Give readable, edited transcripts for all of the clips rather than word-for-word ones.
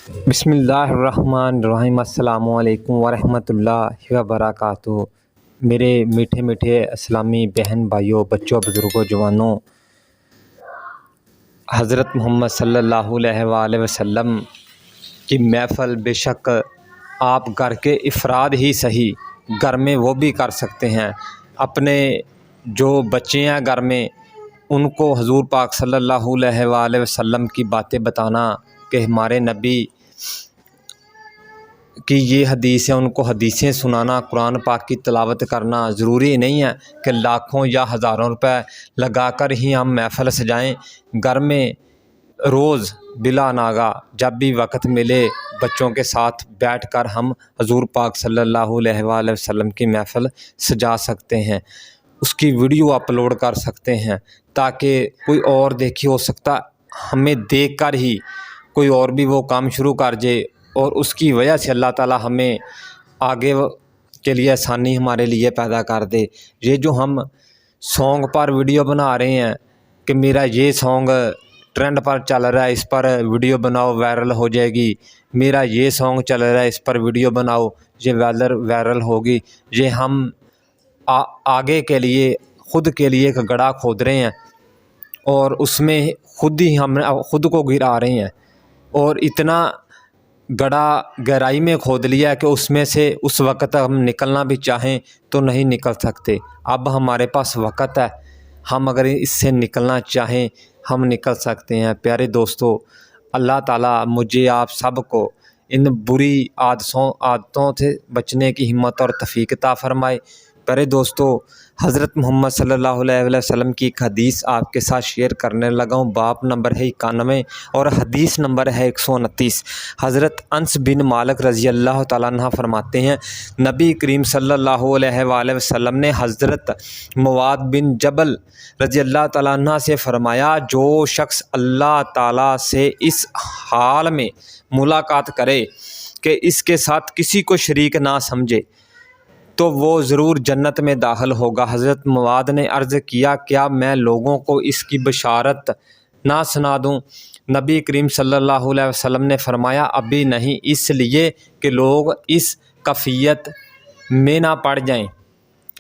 بسم اللہ الرحمن الرحیم۔ السلام علیکم ورحمۃ اللہ وبرکاتہ۔ میرے میٹھے میٹھے اسلامی بہن بھائیوں، بچوں، بزرگوں، جوانوں، حضرت محمد صلی اللہ علیہ وآلہ وسلم کی محفل بے شک آپ گھر کے افراد ہی صحیح، گھر میں وہ بھی کر سکتے ہیں۔ اپنے جو بچے ہیں گھر میں، ان کو حضور پاک صلی اللہ علیہ وآلہ وسلم کی باتیں بتانا کہ ہمارے نبی کی یہ حدیث ہے، ان کو حدیثیں سنانا، قرآن پاک کی تلاوت کرنا ضروری نہیں ہے کہ لاکھوں یا ہزاروں روپے لگا کر ہی ہم محفل سجائیں۔ گھر میں روز بلا ناغہ جب بھی وقت ملے بچوں کے ساتھ بیٹھ کر ہم حضور پاک صلی اللہ علیہ وآلہ وسلم کی محفل سجا سکتے ہیں، اس کی ویڈیو اپلوڈ کر سکتے ہیں تاکہ کوئی اور دیکھی، ہو سکتا ہمیں دیکھ کر ہی کوئی اور بھی وہ کام شروع کر جائے اور اس کی وجہ سے اللہ تعالیٰ ہمیں آگے کے لیے آسانی ہمارے لیے پیدا کر دے۔ یہ جو ہم سانگ پر ویڈیو بنا رہے ہیں کہ میرا یہ سانگ ٹرینڈ پر چل رہا ہے، اس پر ویڈیو بناؤ وائرل ہو جائے گی، میرا یہ سانگ چل رہا ہے اس پر ویڈیو بناؤ یہ وائرل ہوگی، یہ ہم آگے کے لیے خود کے لیے ایک گڑھا کھود رہے ہیں اور اس میں خود ہی ہم خود کو گرا رہے ہیں، اور اتنا گڑھا گہرائی میں کھود لیا کہ اس میں سے اس وقت ہم نکلنا بھی چاہیں تو نہیں نکل سکتے۔ اب ہمارے پاس وقت ہے، ہم اگر اس سے نکلنا چاہیں ہم نکل سکتے ہیں۔ پیارے دوستو، اللہ تعالیٰ مجھے آپ سب کو ان بری عادتوں سے بچنے کی ہمت اور توفیق عطا فرمائے۔ پیارے دوستو، حضرت محمد صلی اللہ علیہ وسلم کی ایک حدیث آپ کے ساتھ شیئر کرنے لگا ہوں۔ باب نمبر ہے 91 اور حدیث نمبر ہے 129۔ حضرت انس بن مالک رضی اللہ تعالیٰ عنہ فرماتے ہیں، نبی کریم صلی اللہ علیہ وآلہ وسلم نے حضرت معاذ بن جبل رضی اللہ تعالیٰ عنہ سے فرمایا، جو شخص اللہ تعالیٰ سے اس حال میں ملاقات کرے کہ اس کے ساتھ کسی کو شریک نہ سمجھے تو وہ ضرور جنت میں داخل ہوگا۔ حضرت معاذ نے عرض کیا، کیا میں لوگوں کو اس کی بشارت نہ سنا دوں؟ نبی کریم صلی اللہ علیہ وسلم نے فرمایا، ابھی نہیں، اس لیے کہ لوگ اس کیفیت میں نہ پڑ جائیں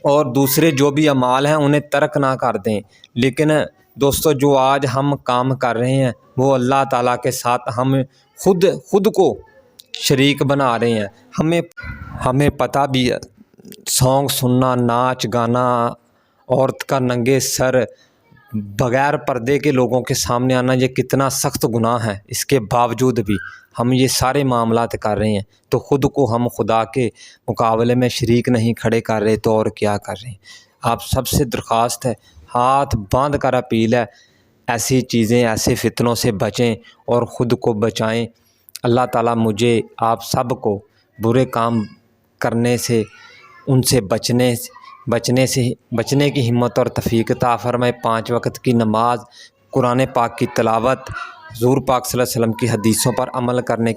اور دوسرے جو بھی اعمال ہیں انہیں ترک نہ کر دیں۔ لیکن دوستو، جو آج ہم کام کر رہے ہیں وہ اللہ تعالیٰ کے ساتھ ہم خود کو شریک بنا رہے ہیں۔ ہمیں پتہ بھی ہے، سانگ سننا، ناچ گانا، عورت کا ننگے سر بغیر پردے کے لوگوں کے سامنے آنا، یہ کتنا سخت گناہ ہے۔ اس کے باوجود بھی ہم یہ سارے معاملات کر رہے ہیں تو خود کو ہم خدا کے مقابلے میں شریک نہیں کھڑے کر رہے تو اور کیا کر رہے ہیں؟ آپ سب سے درخواست ہے، ہاتھ باندھ کر اپیل ہے، ایسی چیزیں، ایسے فتنوں سے بچیں اور خود کو بچائیں۔ اللہ تعالیٰ مجھے آپ سب کو برے کام کرنے سے، ان سے بچنے کی ہمت اور توفیق عطا فرمائے۔ 5 وقت کی نماز، قرآن پاک کی تلاوت، حضور پاک صلی اللہ علیہ وسلم کی حدیثوں پر عمل کرنے کی